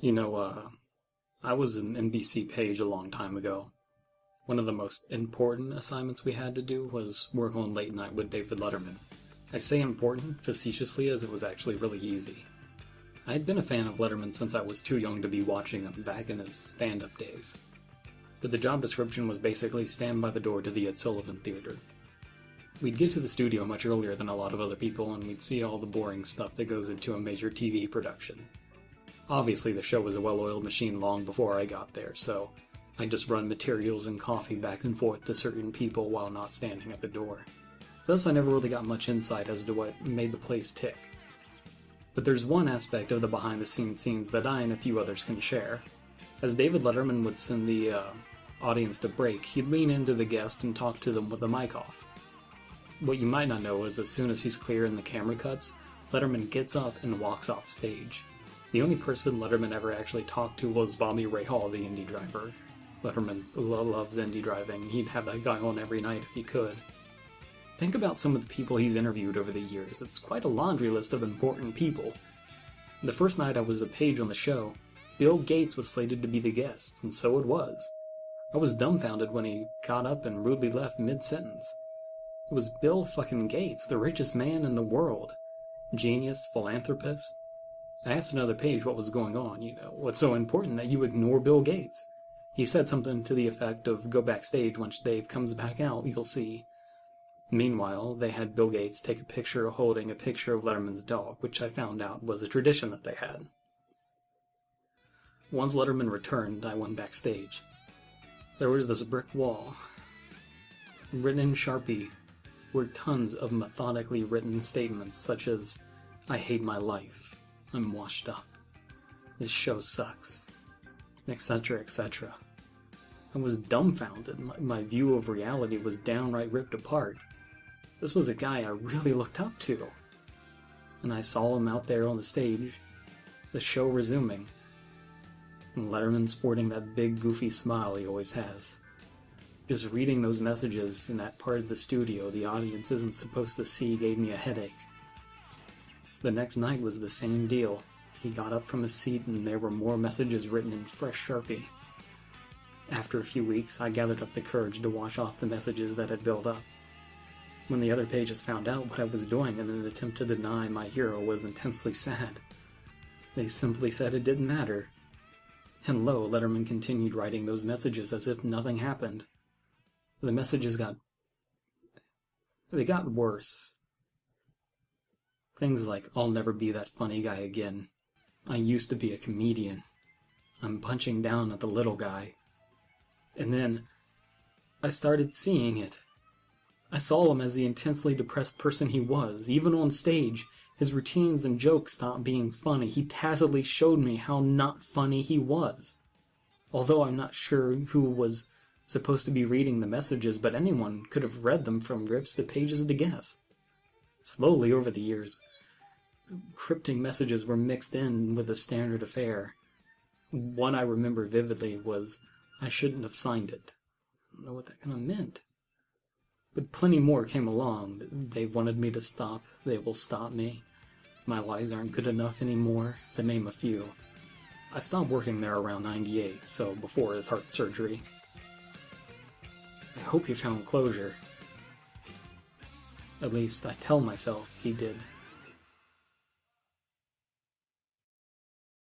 I was an NBC page a long time ago. One of the most important assignments we had to do was work on Late Night with David Letterman. I say important facetiously as it was actually really easy. I had been a fan of Letterman since I was too young to be watching him back in his stand-up days. But the job description was basically stand by the door to the Ed Sullivan Theater. We'd get to the studio much earlier than a lot of other people, and we'd see all the boring stuff that goes into a major TV production. Obviously, the show was a well-oiled machine long before I got there, so I'd just run materials and coffee back and forth to certain people while not standing at the door. Thus, I never really got much insight as to what made the place tick. But there's one aspect of the behind-the-scenes scenes that I and a few others can share. As David Letterman would send the audience to break, he'd lean into the guest and talk to them with the mic off. What you might not know is as soon as he's clear and the camera cuts, Letterman gets up and walks off stage. The only person Letterman ever actually talked to was Bobby Ray Hall, the Indy driver. Letterman loves Indy driving. He'd have that guy on every night if he could. Think about some of the people he's interviewed over the years. It's quite a laundry list of important people. The first night I was a page on the show, Bill Gates was slated to be the guest, and so it was. I was dumbfounded when he got up and rudely left mid-sentence. It was Bill fucking Gates, the richest man in the world. Genius, philanthropist. I asked another page what was going on, what's so important that you ignore Bill Gates? He said something to the effect of, go backstage once Dave comes back out, you'll see. Meanwhile, they had Bill Gates take a picture holding a picture of Letterman's dog, which I found out was a tradition that they had. Once Letterman returned, I went backstage. There was this brick wall. Written in Sharpie were tons of methodically written statements such as, I hate my life, I'm washed up, this show sucks, etc., etc. I was dumbfounded. My view of reality was downright ripped apart. This was a guy I really looked up to. And I saw him out there on the stage, the show resuming, and Letterman sporting that big goofy smile he always has. Just reading those messages in that part of the studio the audience isn't supposed to see gave me a headache. The next night was the same deal. He got up from his seat and there were more messages written in fresh Sharpie. After a few weeks, I gathered up the courage to wash off the messages that had built up. When the other pages found out what I was doing in an attempt to deny my hero was intensely sad, they simply said it didn't matter. And lo, Letterman continued writing those messages as if nothing happened. The messages got worse. Things like, I'll never be that funny guy again. I used to be a comedian. I'm punching down at the little guy. And then, I started seeing it. I saw him as the intensely depressed person he was. Even on stage, his routines and jokes stopped being funny. He tacitly showed me how not funny he was. Although I'm not sure who was supposed to be reading the messages, but anyone could have read them from grips to pages to guess. Slowly over the years, cryptic messages were mixed in with the standard affair. One I remember vividly was, I shouldn't have signed it. I don't know what that kind of meant. But plenty more came along. They wanted me to stop. They will stop me. My lies aren't good enough anymore, to name a few. I stopped working there around 98, so before his heart surgery. I hope he found closure. At least I tell myself he did.